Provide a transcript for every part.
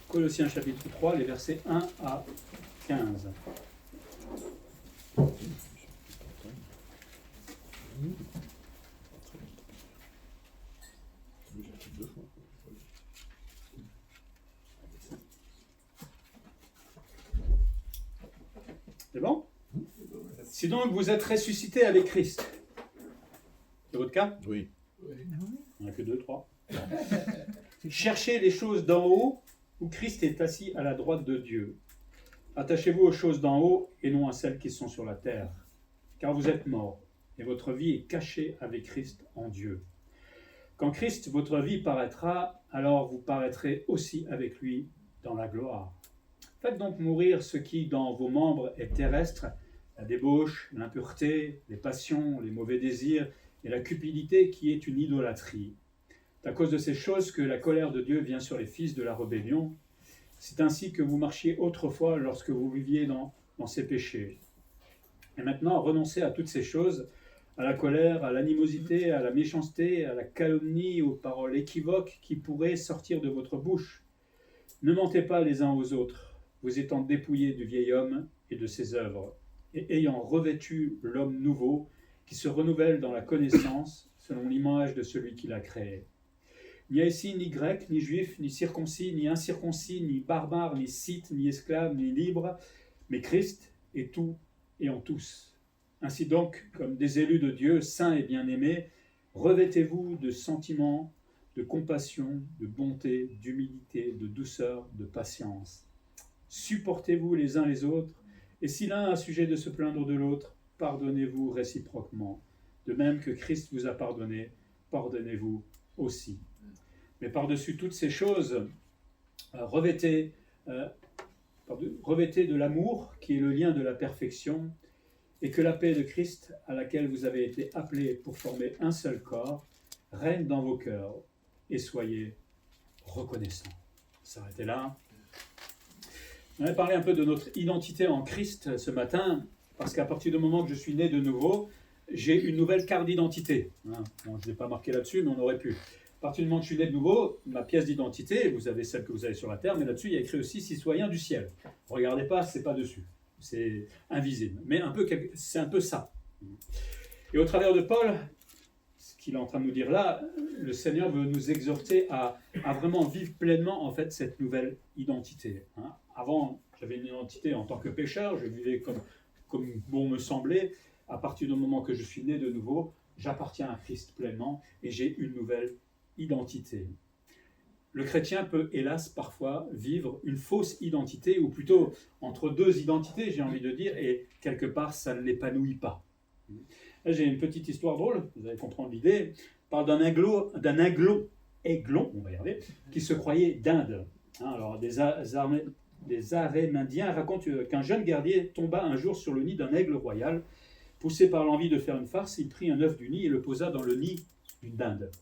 Colossiens chapitre 3, les versets 1 à 15. C'est bon? Si donc vous êtes ressuscité avec Christ, c'est votre cas? Oui. Il n'y en a que 2, 3. Cherchez les choses d'en haut, où Christ est assis à la droite de Dieu. Attachez-vous aux choses d'en haut et non à celles qui sont sur la terre. Car vous êtes morts, et votre vie est cachée avec Christ en Dieu. Quand Christ, votre vie, paraîtra, alors vous paraîtrez aussi avec lui dans la gloire. Faites donc mourir ce qui, dans vos membres, est terrestre, la débauche, l'impureté, les passions, les mauvais désirs et la cupidité qui est une idolâtrie. C'est à cause de ces choses que la colère de Dieu vient sur les fils de la rébellion. C'est ainsi que vous marchiez autrefois lorsque vous viviez dans ces péchés. Et maintenant, renoncez à toutes ces choses, à la colère, à l'animosité, à la méchanceté, à la calomnie, aux paroles équivoques qui pourraient sortir de votre bouche. Ne mentez pas les uns aux autres, vous étant dépouillés du vieil homme et de ses œuvres, et ayant revêtu l'homme nouveau, qui se renouvelle dans la connaissance, selon l'image de celui qui l'a créé. Il n'y a ici ni grec, ni juif, ni circoncis, ni incirconcis, ni barbare, ni scythe, ni esclave, ni libre, mais Christ est tout et en tous. Ainsi donc, comme des élus de Dieu, saints et bien-aimés, revêtez-vous de sentiments, de compassion, de bonté, d'humilité, de douceur, de patience. Supportez-vous les uns les autres, et si l'un a sujet de se plaindre de l'autre, pardonnez-vous réciproquement. De même que Christ vous a pardonné, pardonnez-vous aussi. Mais par-dessus toutes ces choses, revêtez de l'amour, qui est le lien de la perfection, et que la paix de Christ, à laquelle vous avez été appelés pour former un seul corps, règne dans vos cœurs, et soyez reconnaissants. S'arrêtez là. On va parler un peu de notre identité en Christ ce matin, parce qu'à partir du moment que je suis né de nouveau, j'ai une nouvelle carte d'identité. Bon, je ne l'ai pas marqué là-dessus, mais on aurait pu. À partir du moment que je suis né de nouveau, ma pièce d'identité, vous avez celle que vous avez sur la terre, mais là-dessus, il y a écrit aussi « citoyen du ciel ». Ne regardez pas, ce n'est pas dessus. C'est invisible. Mais c'est un peu ça. Et au travers de Paul, ce qu'il est en train de nous dire là, le Seigneur veut nous exhorter à vraiment vivre pleinement en fait cette nouvelle identité. Avant, j'avais une identité en tant que pécheur, je vivais comme bon me semblait. À partir du moment que je suis né de nouveau, j'appartiens à Christ pleinement et j'ai une nouvelle identité. Le chrétien peut, hélas, parfois vivre une fausse identité, ou plutôt entre deux identités, j'ai envie de dire, et quelque part, ça ne l'épanouit pas. Là, j'ai une petite histoire drôle, vous allez comprendre l'idée. Je parle d'un aiglon, on va y arriver, qui se croyait d'Inde. Alors, des Amérindiens racontent qu'un jeune guerrier tomba un jour sur le nid d'un aigle royal. Poussé par l'envie de faire une farce, il prit un œuf du nid et le posa dans le nid d'une dinde.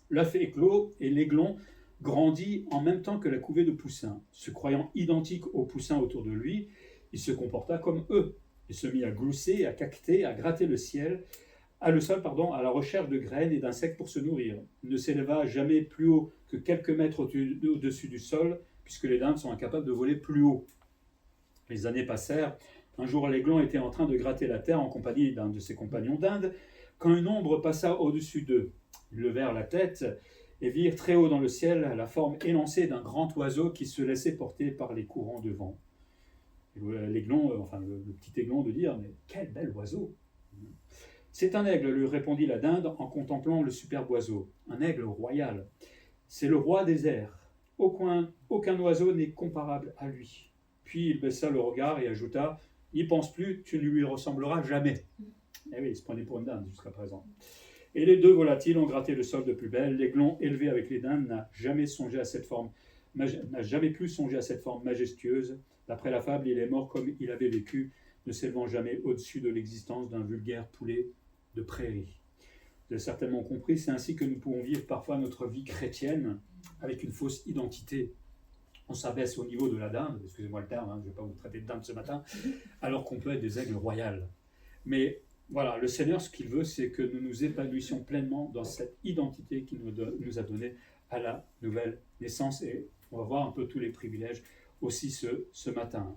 L'œuf éclos et l'aiglon grandit en même temps que la couvée de poussins. Se croyant identique aux poussins autour de lui, il se comporta comme eux. Il se mit à glousser, à caqueter, à gratter le sol, à la recherche de graines et d'insectes pour se nourrir. Il ne s'éleva jamais plus haut que quelques mètres au-dessus du sol, puisque les dindes sont incapables de voler plus haut. Les années passèrent. Un jour, l'aiglon était en train de gratter la terre en compagnie d'un de ses compagnons d'Inde, quand une ombre passa au-dessus d'eux. Ils levèrent la tête et virent très haut dans le ciel la forme élancée d'un grand oiseau qui se laissait porter par les courants de vent. L'aiglon, le petit aiglon de dire « Mais quel bel oiseau !»« C'est un aigle, lui répondit la dinde en contemplant le superbe oiseau. Un aigle royal. C'est le roi des airs. Aucun oiseau n'est comparable à lui. » Puis il baissa le regard et ajouta « N'y pense plus, tu ne lui ressembleras jamais. » Eh oui, il se prenait pour une dinde jusqu'à présent. Et les deux volatiles ont gratté le sol de plus belle. L'aiglon, élevé avec les dindes, n'a jamais pu songer à cette forme majestueuse. D'après la fable, il est mort comme il avait vécu, ne s'élevant jamais au-dessus de l'existence d'un vulgaire poulet de prairie. Vous avez certainement compris, c'est ainsi que nous pouvons vivre parfois notre vie chrétienne avec une fausse identité. On s'abaisse au niveau de la dinde, excusez-moi le terme, je ne vais pas vous traiter de dinde ce matin, alors qu'on peut être des aigles royales. Mais voilà, le Seigneur, ce qu'il veut, c'est que nous nous épanouissions pleinement dans cette identité qu'il nous a donnée à la nouvelle naissance. Et On va voir un peu tous les privilèges aussi ce matin.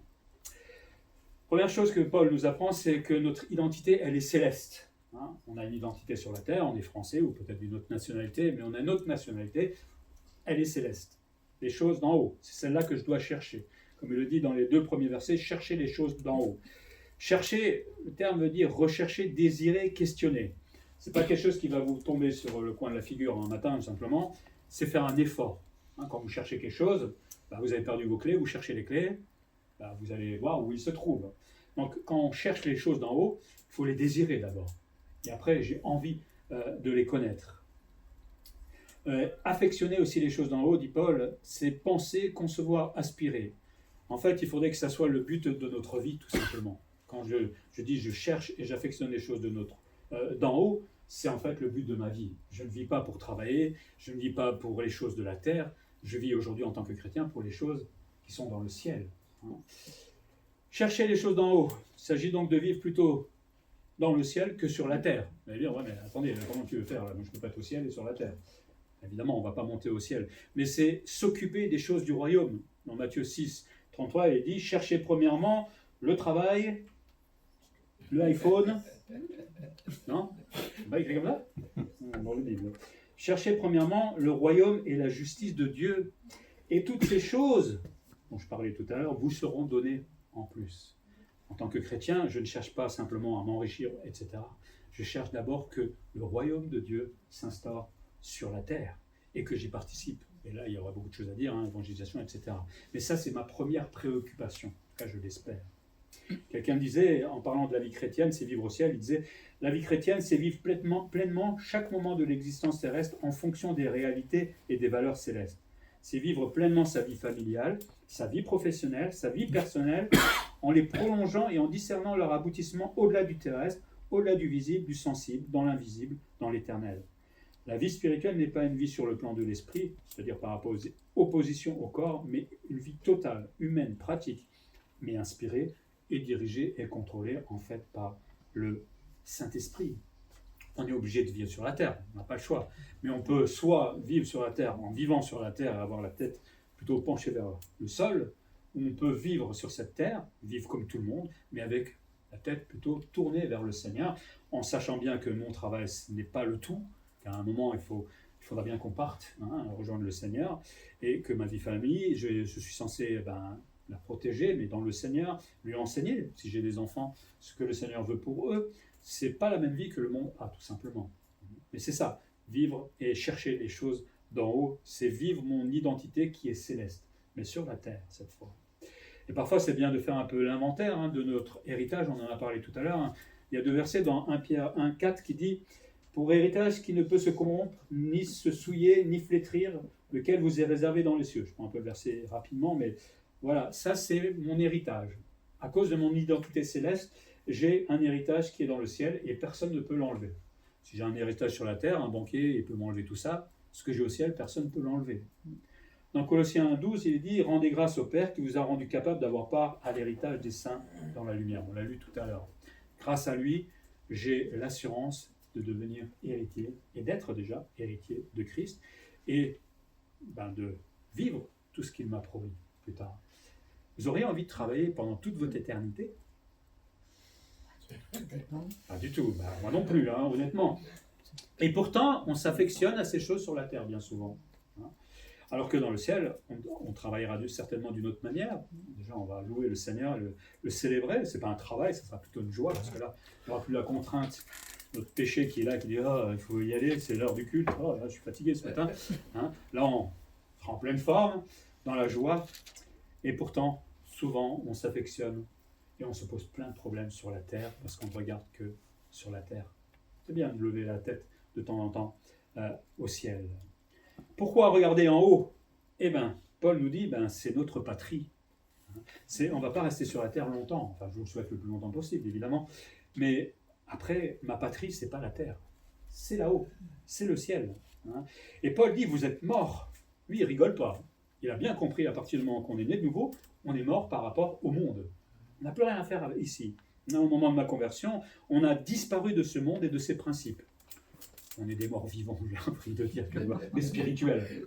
Première chose que Paul nous apprend, c'est que notre identité, elle est céleste. Hein, on a une identité sur la terre, on est français ou peut-être d'une autre nationalité, mais on a une autre nationalité, elle est céleste. Les choses d'en haut, c'est celle-là que je dois chercher. Comme il le dit dans les 2 premiers versets, chercher les choses d'en haut. Chercher, le terme veut dire rechercher, désirer, questionner. Ce n'est pas quelque chose qui va vous tomber sur le coin de la figure un matin, simplement, c'est faire un effort. Hein, quand vous cherchez quelque chose, vous avez perdu vos clés, vous cherchez les clés, vous allez voir où ils se trouvent. Donc quand on cherche les choses d'en haut, il faut les désirer d'abord. Et après, j'ai envie de les connaître. Affectionner aussi les choses d'en haut, dit Paul, c'est penser, concevoir, aspirer. En fait, il faudrait que ça soit le but de notre vie, tout simplement. Quand je dis je cherche et j'affectionne les choses d'en haut, c'est en fait le but de ma vie. Je ne vis pas pour travailler, je ne vis pas pour les choses de la terre, je vis aujourd'hui en tant que chrétien pour les choses qui sont dans le ciel. Chercher les choses d'en haut, il s'agit donc de vivre plutôt dans le ciel que sur la terre. Vous allez dire, ouais, mais attendez, comment tu veux faire là? Moi, je ne peux pas être au ciel et sur la terre. Évidemment, on ne va pas monter au ciel. Mais c'est s'occuper des choses du royaume. Dans Matthieu 6, 33, il dit, cherchez premièrement le travail, le iPhone. Non? C'est pas écrit comme ça? Dans le livre. Cherchez premièrement le royaume et la justice de Dieu. Et toutes ces choses dont je parlais tout à l'heure vous seront données en plus. En tant que chrétien, je ne cherche pas simplement à m'enrichir, etc. Je cherche d'abord que le royaume de Dieu s'instaure sur la terre et que j'y participe. Et là, il y aura beaucoup de choses à dire, évangélisation, etc. Mais ça, c'est ma première préoccupation. En tout cas, je l'espère. Quelqu'un disait, en parlant de la vie chrétienne, c'est vivre au ciel, il disait, la vie chrétienne, c'est vivre pleinement chaque moment de l'existence terrestre en fonction des réalités et des valeurs célestes. C'est vivre pleinement sa vie familiale, sa vie professionnelle, sa vie personnelle, en les prolongeant et en discernant leur aboutissement au-delà du terrestre, au-delà du visible, du sensible, dans l'invisible, dans l'éternel. La vie spirituelle n'est pas une vie sur le plan de l'esprit, c'est-à-dire par rapport aux oppositions au corps, mais une vie totale, humaine, pratique, mais inspirée et dirigée et contrôlée en fait par le Saint-Esprit. On est obligé de vivre sur la terre, on n'a pas le choix. Mais on peut soit vivre sur la terre en vivant sur la terre et avoir la tête plutôt penchée vers le sol, ou on peut vivre sur cette terre, vivre comme tout le monde, mais avec la tête plutôt tournée vers le Seigneur, en sachant bien que mon travail ce n'est pas le tout, qu'à un moment il faudra bien qu'on parte, rejoindre le Seigneur, et que ma vie famille, je suis censé la protéger, mais dans le Seigneur, lui enseigner, si j'ai des enfants, ce que le Seigneur veut pour eux. C'est pas la même vie que le monde a, tout simplement. Mais c'est ça, vivre et chercher les choses d'en haut, c'est vivre mon identité qui est céleste, mais sur la terre, cette fois. Et parfois, c'est bien de faire un peu l'inventaire de notre héritage, on en a parlé tout à l'heure. Il y a 2 versets dans 1 Pierre 1,4 qui dit « Pour héritage qui ne peut se corrompre, ni se souiller, ni flétrir, lequel vous est réservé dans les cieux. » Je prends un peu le verset rapidement, mais voilà, ça c'est mon héritage. À cause de mon identité céleste, j'ai un héritage qui est dans le ciel et personne ne peut l'enlever. Si j'ai un héritage sur la terre, un banquier il peut m'enlever tout ça. Ce que j'ai au ciel, personne ne peut l'enlever. Dans Colossiens 1,12, il dit « Rendez grâce au Père qui vous a rendu capable d'avoir part à l'héritage des saints dans la lumière. » On l'a lu tout à l'heure. Grâce à lui, j'ai l'assurance de devenir héritier et d'être déjà héritier de Christ et de vivre tout ce qu'il m'a promis plus tard. Vous auriez envie de travailler pendant toute votre éternité? Pas du tout, moi non plus, honnêtement. Et pourtant, on s'affectionne à ces choses sur la terre, bien souvent. Alors que dans le ciel, on travaillera certainement d'une autre manière. Déjà, on va louer le Seigneur, le célébrer. Ce n'est pas un travail, ça sera plutôt une joie, parce que là, il n'y aura plus la contrainte, notre péché qui est là, qui dit « il faut y aller, c'est l'heure du culte. Là, je suis fatigué ce matin. » Là, on sera en pleine forme, dans la joie. Et pourtant, souvent, on s'affectionne et on se pose plein de problèmes sur la terre parce qu'on ne regarde que sur la terre. C'est bien de lever la tête de temps en temps au ciel. Pourquoi regarder en haut? Paul nous dit, c'est notre patrie. On ne va pas rester sur la terre longtemps. Enfin, je vous le souhaite le plus longtemps possible, évidemment. Mais après, ma patrie, ce n'est pas la terre. C'est là-haut. C'est le ciel. Et Paul dit, vous êtes morts. Lui, il ne rigole pas. Il a bien compris à partir du moment qu'on est né de nouveau, on est mort par rapport au monde. On n'a plus rien à faire ici. Au moment de ma conversion, on a disparu de ce monde et de ses principes. On est des morts vivants, j'ai envie de dire, des spirituels.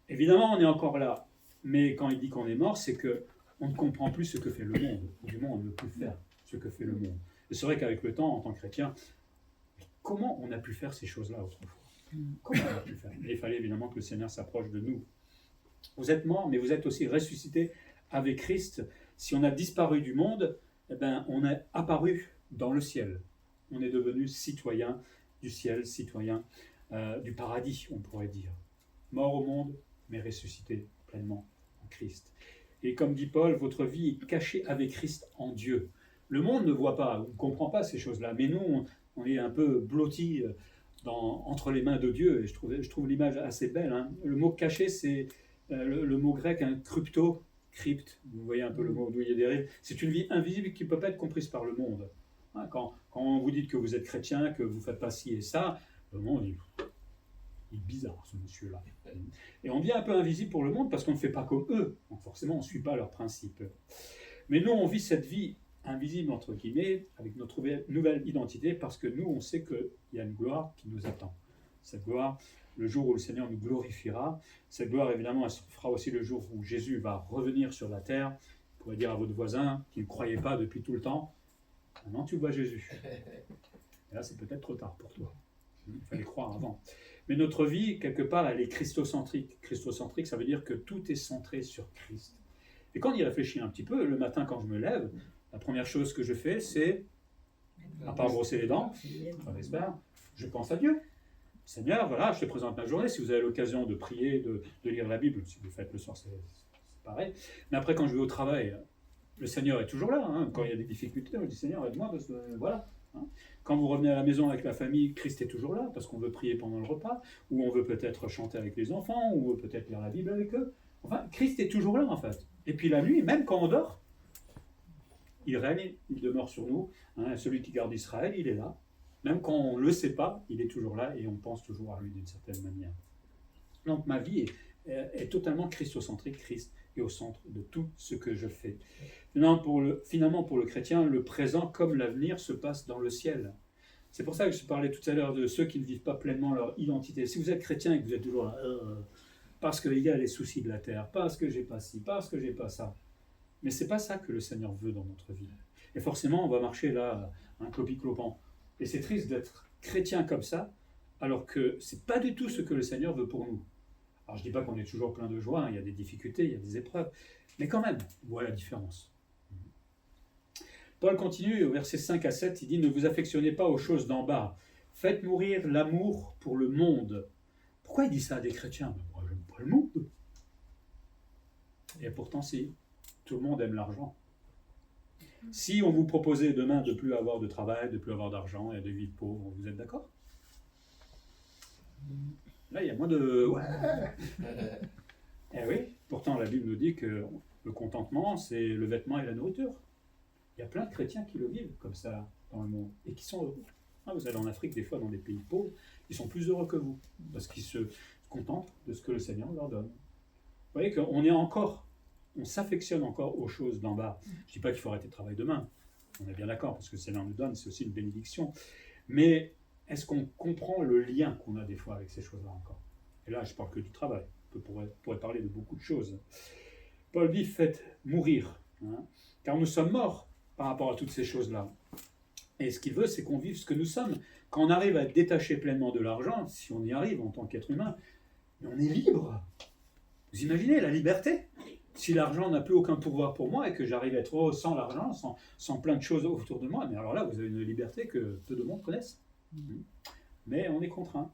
Évidemment, on est encore là. Mais quand il dit qu'on est mort, c'est qu'on ne comprend plus ce que fait le monde. Du moins, on ne veut plus faire ce que fait le monde. Et c'est vrai qu'avec le temps, en tant que chrétien, comment on a pu faire ces choses-là autrefois? Comment on a pu faire? Et il fallait évidemment que le Seigneur s'approche de nous. Vous êtes morts, mais vous êtes aussi ressuscités avec Christ. Si on a disparu du monde, eh ben, on est apparu dans le ciel. On est devenu citoyen du ciel, citoyen du paradis, on pourrait dire. Mort au monde, mais ressuscité pleinement en Christ. Et comme dit Paul, votre vie est cachée avec Christ en Dieu. Le monde ne voit pas, ou ne comprend pas ces choses-là, mais nous, on est un peu blottis entre les mains de Dieu, et je trouve l'image assez belle. Hein. Le mot caché, c'est le mot grec, un crypto, crypte, vous voyez un peu le mot d'où il dérive. C'est une vie invisible qui ne peut pas être comprise par le monde. Hein, quand vous dites que vous êtes chrétien, que vous ne faites pas ci et ça, le monde, il est bizarre, ce monsieur-là. Et on devient un peu invisible pour le monde parce qu'on ne fait pas comme eux. Donc forcément, on ne suit pas leurs principes. Mais nous, on vit cette vie invisible, entre guillemets, avec notre nouvelle identité, parce que nous, on sait qu'il y a une gloire qui nous attend. Cette gloire, le jour où le Seigneur nous glorifiera, cette gloire, évidemment, elle se fera aussi le jour où Jésus va revenir sur la terre. Vous pourrez dire à votre voisin qui ne croyait pas depuis tout le temps, maintenant tu vois Jésus. Et là, c'est peut-être trop tard pour toi. Il fallait croire avant. Mais notre vie, quelque part, elle est christocentrique. Christocentrique, ça veut dire que tout est centré sur Christ. Et quand on y réfléchit un petit peu, le matin quand je me lève, la première chose que je fais, c'est, à part brosser les dents, j'espère, je pense à Dieu. Seigneur, voilà, je te présente ma journée. Si vous avez l'occasion de prier, de lire la Bible, si vous le faites le soir, c'est pareil. Mais après, quand je vais au travail, le Seigneur est toujours là. Hein. Quand il y a des difficultés, je dis Seigneur, aide-moi, parce que voilà. Hein. Quand vous revenez à la maison avec la famille, Christ est toujours là, parce qu'on veut prier pendant le repas, ou on veut peut-être chanter avec les enfants, ou on veut peut-être lire la Bible avec eux. Enfin, Christ est toujours là, en fait. Et puis la nuit, même quand on dort, il règne, il demeure sur nous. Hein. Celui qui garde Israël, il est là. Même quand on ne le sait pas, il est toujours là et on pense toujours à lui d'une certaine manière. Donc ma vie est totalement christocentrique, Christ est au centre de tout ce que je fais. Finalement, pour le chrétien, le présent comme l'avenir se passe dans le ciel. C'est pour ça que je parlais tout à l'heure de ceux qui ne vivent pas pleinement leur identité. Si vous êtes chrétien et que vous êtes toujours là, parce qu'il y a les soucis de la terre, parce que j'ai pas ci, parce que j'ai pas ça. Mais c'est pas ça que le Seigneur veut dans notre vie. Et forcément, on va marcher là, un clopi-clopant. Et c'est triste d'être chrétien comme ça, alors que c'est pas du tout ce que le Seigneur veut pour nous. Alors je dis pas qu'on est toujours plein de joie, hein, il y a des difficultés, il y a des épreuves, mais quand même, voilà la différence. Paul continue au verset 5 à 7, il dit « Ne vous affectionnez pas aux choses d'en bas, faites mourir l'amour pour le monde. » Pourquoi il dit ça à des chrétiens? Moi, j'aime pas le monde. Et pourtant, si, tout le monde aime l'argent. Si on vous proposait demain de ne plus avoir de travail, de ne plus avoir d'argent et de vivre pauvre, vous êtes d'accord? Là, il y a moins de... Ouais. Eh oui, pourtant la Bible nous dit que le contentement, c'est le vêtement et la nourriture. Il y a plein de chrétiens qui le vivent comme ça dans le monde et qui sont heureux. Vous allez en Afrique, des fois, dans des pays pauvres, ils sont plus heureux que vous parce qu'ils se contentent de ce que le Seigneur leur donne. Vous voyez qu'on est encore... On s'affectionne encore aux choses d'en bas. Je ne dis pas qu'il faut arrêter de travailler demain. On est bien d'accord, parce que le Seigneur nous donne, c'est aussi une bénédiction. Mais est-ce qu'on comprend le lien qu'on a des fois avec ces choses-là encore? Et là, je ne parle que du travail. On pourrait parler de beaucoup de choses. Paul dit, faites mourir. Hein, car nous sommes morts par rapport à toutes ces choses-là. Et ce qu'il veut, c'est qu'on vive ce que nous sommes. Quand on arrive à être détaché pleinement de l'argent, si on y arrive en tant qu'être humain, on est libre. Vous imaginez la liberté? Si l'argent n'a plus aucun pouvoir pour moi et que j'arrive à être sans l'argent, sans plein de choses autour de moi, mais alors là, vous avez une liberté que peu de monde connaissent. Mais on est contraint.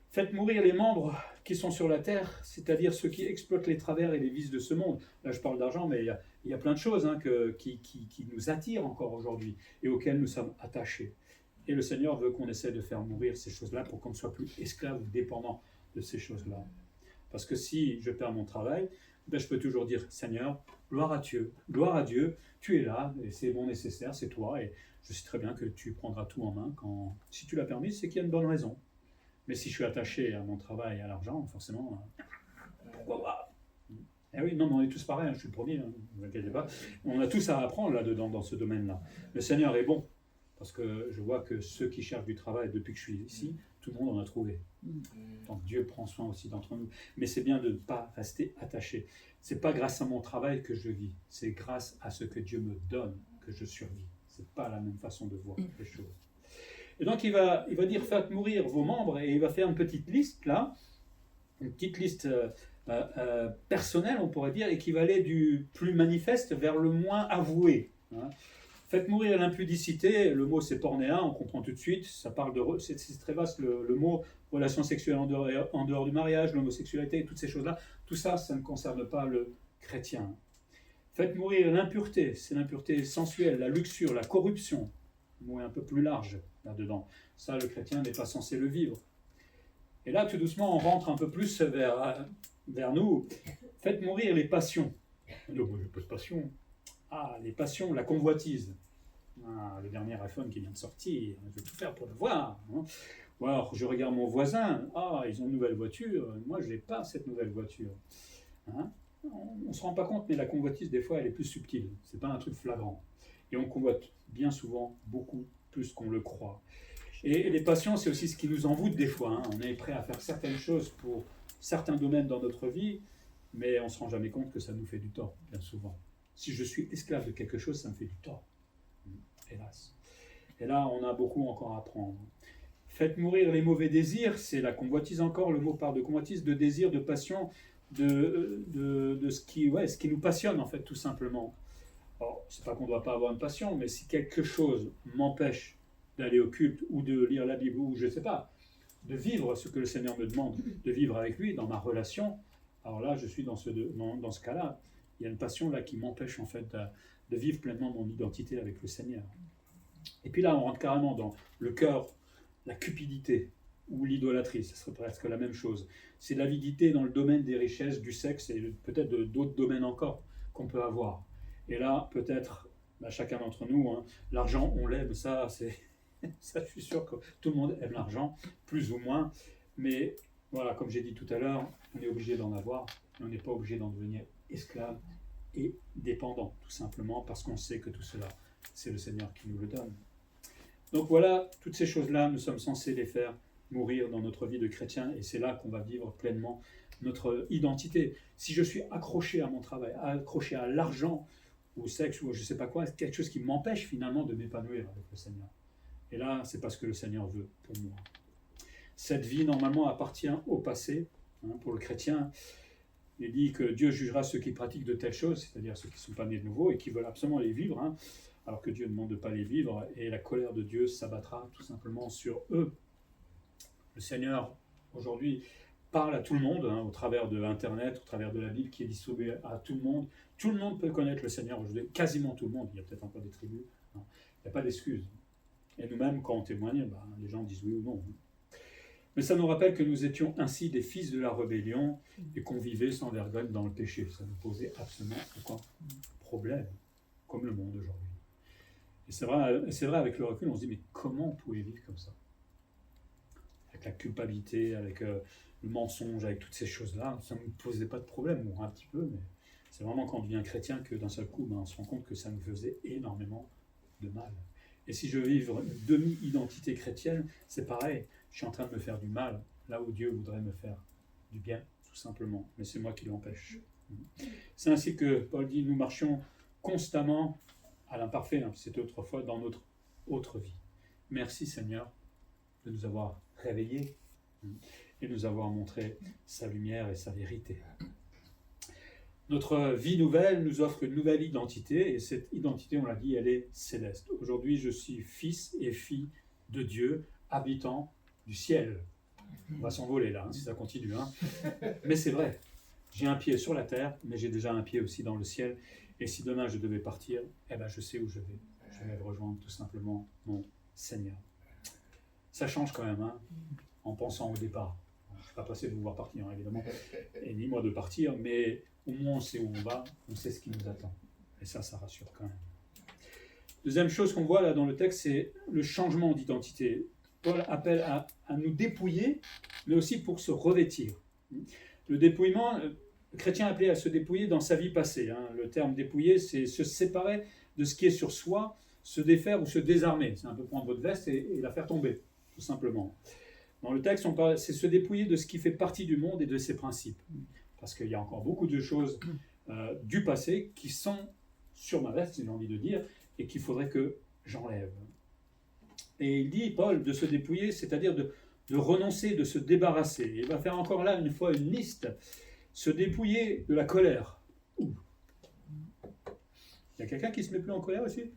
Faites mourir les membres qui sont sur la terre, c'est-à-dire ceux qui exploitent les travers et les vices de ce monde. Là, je parle d'argent, mais il y a plein de choses hein, qui nous attirent encore aujourd'hui et auxquelles nous sommes attachés. Et le Seigneur veut qu'on essaie de faire mourir ces choses-là pour qu'on ne soit plus esclave ou dépendant de ces choses-là. Parce que si je perds mon travail, ben je peux toujours dire, Seigneur, gloire à Dieu, tu es là, et c'est mon nécessaire, c'est toi, et je sais très bien que tu prendras tout en main. Si tu l'as permis, c'est qu'il y a une bonne raison. Mais si je suis attaché à mon travail et à l'argent, forcément, pourquoi pas? Eh oui, non, mais on est tous pareils, hein, je suis le premier, hein, ne vous inquiétez pas. On a tous à apprendre là-dedans, dans ce domaine-là. Le Seigneur est bon, Parce que je vois que ceux qui cherchent du travail depuis que je suis ici, tout le monde en a trouvé. Donc Dieu prend soin aussi d'entre nous. Mais c'est bien de ne pas rester attaché. Ce n'est pas grâce à mon travail que je vis, c'est grâce à ce que Dieu me donne que je survis. Ce n'est pas la même façon de voir les choses. Et donc il va dire faites mourir vos membres, et il va faire une petite liste là, une petite liste personnelle, on pourrait dire, et qui va aller du plus manifeste vers le moins avoué. Hein. Faites mourir l'impudicité, le mot c'est pornéa, on comprend tout de suite, ça parle de, c'est très vaste le mot, relations sexuelles en dehors du mariage, l'homosexualité, toutes ces choses-là, tout ça, ça ne concerne pas le chrétien. Faites mourir l'impureté, c'est l'impureté sensuelle, la luxure, la corruption, le mot est un peu plus large là-dedans. Ça, le chrétien n'est pas censé le vivre. Et là, tout doucement, on rentre un peu plus vers nous. Faites mourir les passions. Non, il n'y a pas de passion. Ah, les passions, la convoitise. Ah, le dernier iPhone qui vient de sortir, je vais tout faire pour le voir. Hein. Ou alors, je regarde mon voisin. Ah, ils ont une nouvelle voiture. Moi, je n'ai pas cette nouvelle voiture. Hein. On ne se rend pas compte, mais la convoitise, des fois, elle est plus subtile. Ce n'est pas un truc flagrant. Et on convoite bien souvent beaucoup plus qu'on le croit. Et les passions, c'est aussi ce qui nous envoûte des fois. Hein. On est prêt à faire certaines choses pour certains domaines dans notre vie, mais on ne se rend jamais compte que ça nous fait du tort, bien souvent. Si je suis esclave de quelque chose, ça me fait du tort. Hélas. Et là, on a beaucoup encore à apprendre. Faites mourir les mauvais désirs, c'est la convoitise encore, le mot parle de convoitise, de désir, de passion, de ce qui nous passionne, en fait, tout simplement. Alors, c'est pas qu'on ne doit pas avoir une passion, mais si quelque chose m'empêche d'aller au culte ou de lire la Bible ou je ne sais pas, de vivre ce que le Seigneur me demande, de vivre avec lui dans ma relation, alors là, je suis dans ce cas-là. Il y a une passion là qui m'empêche en fait de vivre pleinement mon identité avec le Seigneur. Et puis là, on rentre carrément dans le cœur, la cupidité ou l'idolâtrie, ce serait presque la même chose. C'est l'avidité dans le domaine des richesses, du sexe et peut-être d'autres domaines encore qu'on peut avoir. Et là, peut-être, chacun d'entre nous, hein, l'argent, on l'aime, ça, je suis sûr que tout le monde aime l'argent, plus ou moins. Mais voilà, comme j'ai dit tout à l'heure, on est obligé d'en avoir, mais on n'est pas obligé d'en devenir esclave et dépendant, tout simplement, parce qu'on sait que tout cela, c'est le Seigneur qui nous le donne. Donc voilà, toutes ces choses-là, nous sommes censés les faire mourir dans notre vie de chrétien, et c'est là qu'on va vivre pleinement notre identité. Si je suis accroché à mon travail, accroché à l'argent, au sexe, ou je ne sais pas quoi, c'est quelque chose qui m'empêche finalement de m'épanouir avec le Seigneur. Et là, c'est pas ce que le Seigneur veut pour moi. Cette vie, normalement, appartient au passé. Hein, pour le chrétien, il dit que Dieu jugera ceux qui pratiquent de telles choses, c'est-à-dire ceux qui ne sont pas nés de nouveau et qui veulent absolument les vivre, hein, alors que Dieu demande de ne pas les vivre, et la colère de Dieu s'abattra tout simplement sur eux. Le Seigneur, aujourd'hui, parle à tout le monde, hein, au travers de Internet, au travers de la Bible qui est distribuée à tout le monde. Tout le monde peut connaître le Seigneur aujourd'hui, quasiment tout le monde. Il y a peut-être encore des tribus. Non, il n'y a pas d'excuse. Et nous-mêmes, quand on témoigne, les gens disent oui ou non. Mais ça nous rappelle que nous étions ainsi des fils de la rébellion et qu'on vivait sans vergogne dans le péché. Ça nous posait absolument aucun problème, comme le monde aujourd'hui. Et c'est vrai, avec le recul, on se dit, mais comment on pouvait vivre comme ça? Avec la culpabilité, avec le mensonge, avec toutes ces choses-là, ça ne nous posait pas de problème, ou un petit peu, mais c'est vraiment quand on devient chrétien que d'un seul coup, on se rend compte que ça nous faisait énormément de mal. Et si je veux vivre une demi-identité chrétienne, c'est pareil, je suis en train de me faire du mal, là où Dieu voudrait me faire du bien, tout simplement, mais c'est moi qui l'empêche. C'est ainsi que Paul dit, nous marchions constamment à l'imparfait, hein, c'était autrefois dans notre autre vie. Merci Seigneur de nous avoir réveillés et de nous avoir montré sa lumière et sa vérité. Notre vie nouvelle nous offre une nouvelle identité, et cette identité, on l'a dit, elle est céleste. Aujourd'hui, je suis fils et fille de Dieu, habitant du ciel. On va s'envoler là, hein, si ça continue. Hein. Mais c'est vrai, j'ai un pied sur la terre, mais j'ai déjà un pied aussi dans le ciel. Et si demain je devais partir, je sais où je vais. Je vais rejoindre tout simplement mon Seigneur. Ça change quand même, hein, en pensant au départ. Je ne suis pas pressé de vous voir partir, hein, évidemment, et ni moi de partir, mais au moins on sait où on va, on sait ce qui nous attend. Et ça rassure quand même. Deuxième chose qu'on voit là dans le texte, c'est le changement d'identité. Paul appelle à nous dépouiller, mais aussi pour se revêtir. Le dépouillement, le chrétien est appelé à se dépouiller dans sa vie passée. Hein. Le terme dépouiller, c'est se séparer de ce qui est sur soi se défaire ou se désarmer. C'est un peu prendre votre veste et la faire tomber, tout simplement. Dans le texte, c'est se dépouiller de ce qui fait partie du monde et de ses principes. Parce qu'il y a encore beaucoup de choses du passé qui sont sur ma veste, si j'ai envie de dire, et qu'il faudrait que j'enlève. Et il dit, Paul, de se dépouiller, c'est-à-dire de renoncer, de se débarrasser. Il va faire encore là, une fois, une liste. Se dépouiller de la colère. Ouh. Il y a quelqu'un qui se met plus en colère aussi?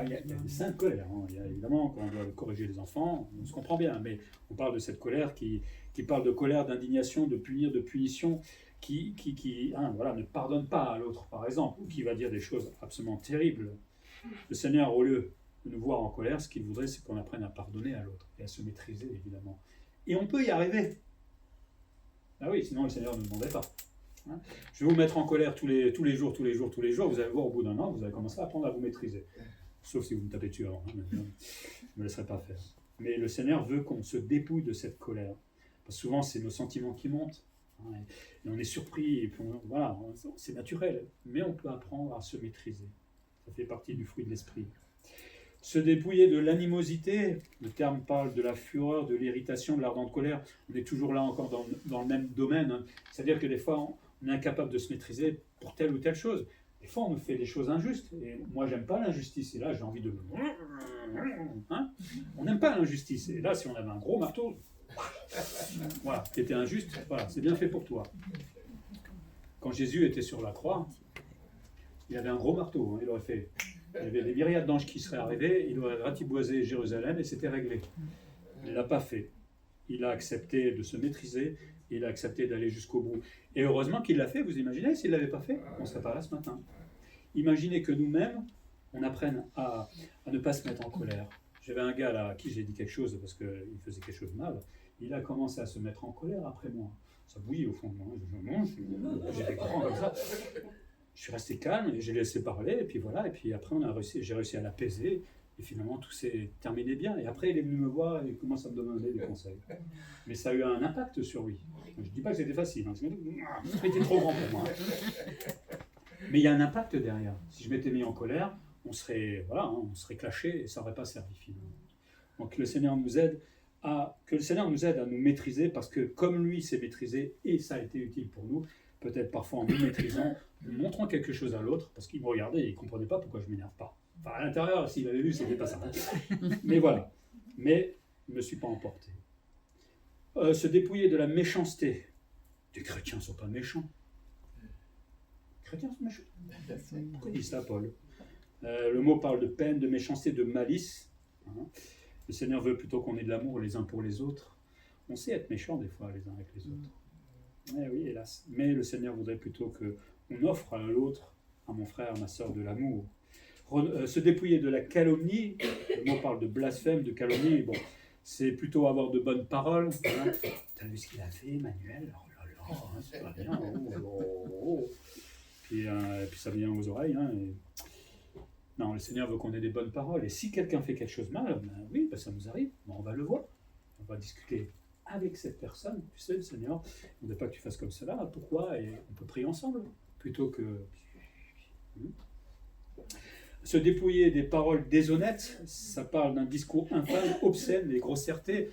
Il y a des saintes colères. Hein. Il y a, évidemment, quand on doit corriger les enfants, on se comprend bien, mais on parle de cette colère qui parle de colère, d'indignation, de punir, de punition, qui ne pardonne pas à l'autre, par exemple, ou qui va dire des choses absolument terribles. Le Seigneur, au lieu de nous voir en colère, ce qu'il voudrait, c'est qu'on apprenne à pardonner à l'autre et à se maîtriser, évidemment. Et on peut y arriver. Ah oui, sinon le Seigneur ne nous demandait pas. Hein, je vais vous mettre en colère tous les jours, vous allez voir, au bout d'un an, vous allez commencer à apprendre à vous maîtriser. Sauf si vous me tapez dessus avant, hein, je ne me laisserai pas faire. Mais le Seigneur veut qu'on se dépouille de cette colère. Parce que souvent, c'est nos sentiments qui montent. Hein, et on est surpris, et puis voilà, c'est naturel. Mais on peut apprendre à se maîtriser. Ça fait partie du fruit de l'esprit. Se dépouiller de l'animosité, le terme parle de la fureur, de l'irritation, de l'ardente colère. On est toujours là encore dans le même domaine. Hein. C'est-à-dire que des fois, on est incapable de se maîtriser pour telle ou telle chose. Des fois, on nous fait des choses injustes. Et moi, j'aime pas l'injustice. Et là, j'ai envie de... Hein, on n'aime pas l'injustice. Et là, si on avait un gros marteau, voilà, qui était injuste, voilà, c'est bien fait pour toi. Quand Jésus était sur la croix, il avait un gros marteau. Hein, il aurait fait... Il y avait des myriades d'anges qui seraient arrivés, il aurait ratiboisé Jérusalem et c'était réglé. Il ne l'a pas fait. Il a accepté de se maîtriser, il a accepté d'aller jusqu'au bout. Et heureusement qu'il l'a fait, vous imaginez, s'il ne l'avait pas fait, on ne serait pas là ce matin. Imaginez que nous-mêmes, on apprenne à ne pas se mettre en colère. J'avais un gars là à qui j'ai dit quelque chose parce qu'il faisait quelque chose de mal. Il a commencé à se mettre en colère après moi. Ça bouillit au fond de moi. J'étais grand comme ça. Je suis resté calme et j'ai laissé parler, et puis voilà, et puis après j'ai réussi à l'apaiser, et finalement tout s'est terminé bien. Et après il est venu me voir et il commence à me demander des conseils. Mais ça a eu un impact sur lui. Je ne dis pas que c'était facile, hein. C'était trop grand pour moi. Mais il y a un impact derrière. Si je m'étais mis en colère, on serait clashé et ça n'aurait pas servi finalement. Donc que le Seigneur nous aide à nous maîtriser, parce que comme lui s'est maîtrisé et ça a été utile pour nous, peut-être parfois en nous maîtrisant, nous montrons quelque chose à l'autre, parce qu'il me regardait et il ne comprenait pas pourquoi je ne m'énerve pas. Enfin, à l'intérieur, s'il avait vu, c'était pas ça. Mais voilà. Mais je ne me suis pas emporté. Se dépouiller de la méchanceté. Les chrétiens ne sont pas méchants. Les chrétiens sont méchants. Pourquoi il dit ça, Paul? Le mot parle de peine, de méchanceté, de malice. Hein. Le Seigneur veut plutôt qu'on ait de l'amour les uns pour les autres. On sait être méchants des fois les uns avec les autres. Eh oui, hélas. Mais le Seigneur voudrait plutôt qu'on offre à l'autre, à mon frère, à ma sœur, de l'amour. Se dépouiller de la calomnie, le mot parle de blasphème, de calomnie, bon, c'est plutôt avoir de bonnes paroles. Hein. T'as vu ce qu'il a fait, Emmanuel? Oh là là, hein, c'est pas bien. Puis ça vient aux oreilles. Hein, et... Non, le Seigneur veut qu'on ait des bonnes paroles. Et si quelqu'un fait quelque chose de mal, oui, ça nous arrive, on va le voir. On va discuter avec cette personne, tu sais, le Seigneur, il ne veut pas que tu fasses comme cela, pourquoi? Et on peut prier ensemble, plutôt que... Se dépouiller des paroles déshonnêtes, ça parle d'un discours infâme, obscène, des grossièretés.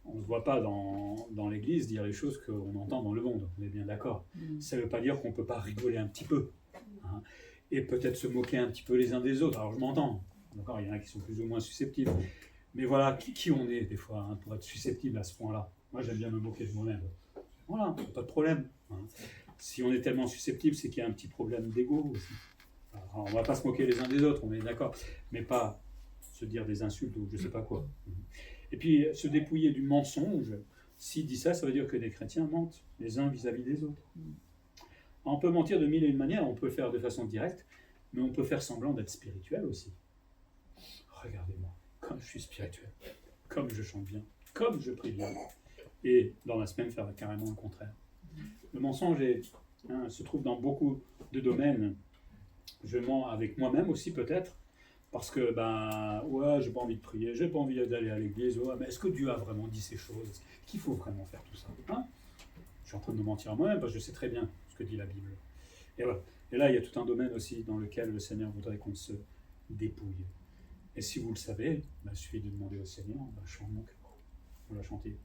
On ne se voit pas dans l'Église dire les choses qu'on entend dans le monde, on est bien d'accord. Ça ne veut pas dire qu'on ne peut pas rigoler un petit peu, hein, et peut-être se moquer un petit peu les uns des autres. Alors je m'entends, d'accord, il y en a qui sont plus ou moins susceptibles. Mais voilà, qui on est des fois, hein, pour être susceptible à ce point-là. Moi, j'aime bien me moquer de moi-même. Voilà, pas de problème. Hein. Si on est tellement susceptible, c'est qu'il y a un petit problème d'ego aussi. Alors, on ne va pas se moquer les uns des autres, on est d'accord, mais pas se dire des insultes ou je ne sais pas quoi. Et puis, se dépouiller du mensonge. S'il dit ça, ça veut dire que les chrétiens mentent les uns vis-à-vis des autres. On peut mentir de mille et une manières, on peut le faire de façon directe, mais on peut faire semblant d'être spirituel aussi. Regardez-moi. Comme je suis spirituel, comme je chante bien, comme je prie bien, et dans la semaine faire carrément le contraire. Le mensonge se trouve dans beaucoup de domaines. Je mens avec moi-même aussi peut-être, parce que j'ai pas envie de prier, j'ai pas envie d'aller à l'église, mais est-ce que Dieu a vraiment dit ces choses? Est-ce qu'il faut vraiment faire tout ça? Je suis en train de me mentir à moi-même parce que je sais très bien ce que dit la Bible. Et voilà. Et là, il y a tout un domaine aussi dans lequel le Seigneur voudrait qu'on se dépouille. Et si vous le savez, il suffit de demander au Seigneur, chante mon cœur. On l'a chanté.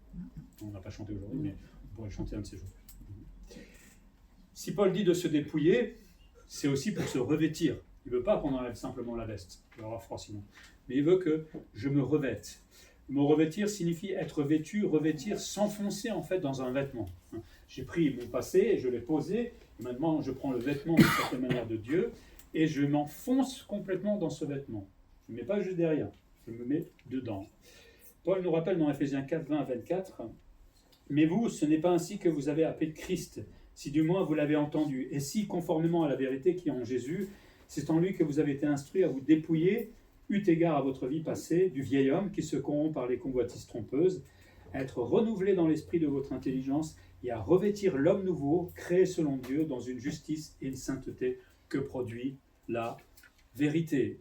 On n'a pas chanté aujourd'hui, mais on pourrait le chanter un de ces jours. Si Paul dit de se dépouiller, c'est aussi pour se revêtir. Il ne veut pas qu'on enlève simplement la veste, il va avoir froid sinon. Mais il veut que je me revête. Me revêtir signifie être vêtu, revêtir, s'enfoncer en fait dans un vêtement. J'ai pris mon passé et je l'ai posé, et maintenant je prends le vêtement d'une certaine manière de Dieu, et je m'enfonce complètement dans ce vêtement. Je ne mets pas juste derrière, je me mets dedans. Paul nous rappelle dans Ephésiens 4, 20 à 24, « Mais vous, ce n'est pas ainsi que vous avez appris Christ, si du moins vous l'avez entendu, et si, conformément à la vérité qui est en Jésus, c'est en lui que vous avez été instruits à vous dépouiller, eu égard à votre vie passée, du vieil homme qui se corrompt par les convoitises trompeuses, à être renouvelé dans l'esprit de votre intelligence et à revêtir l'homme nouveau, créé selon Dieu, dans une justice et une sainteté que produit la vérité. »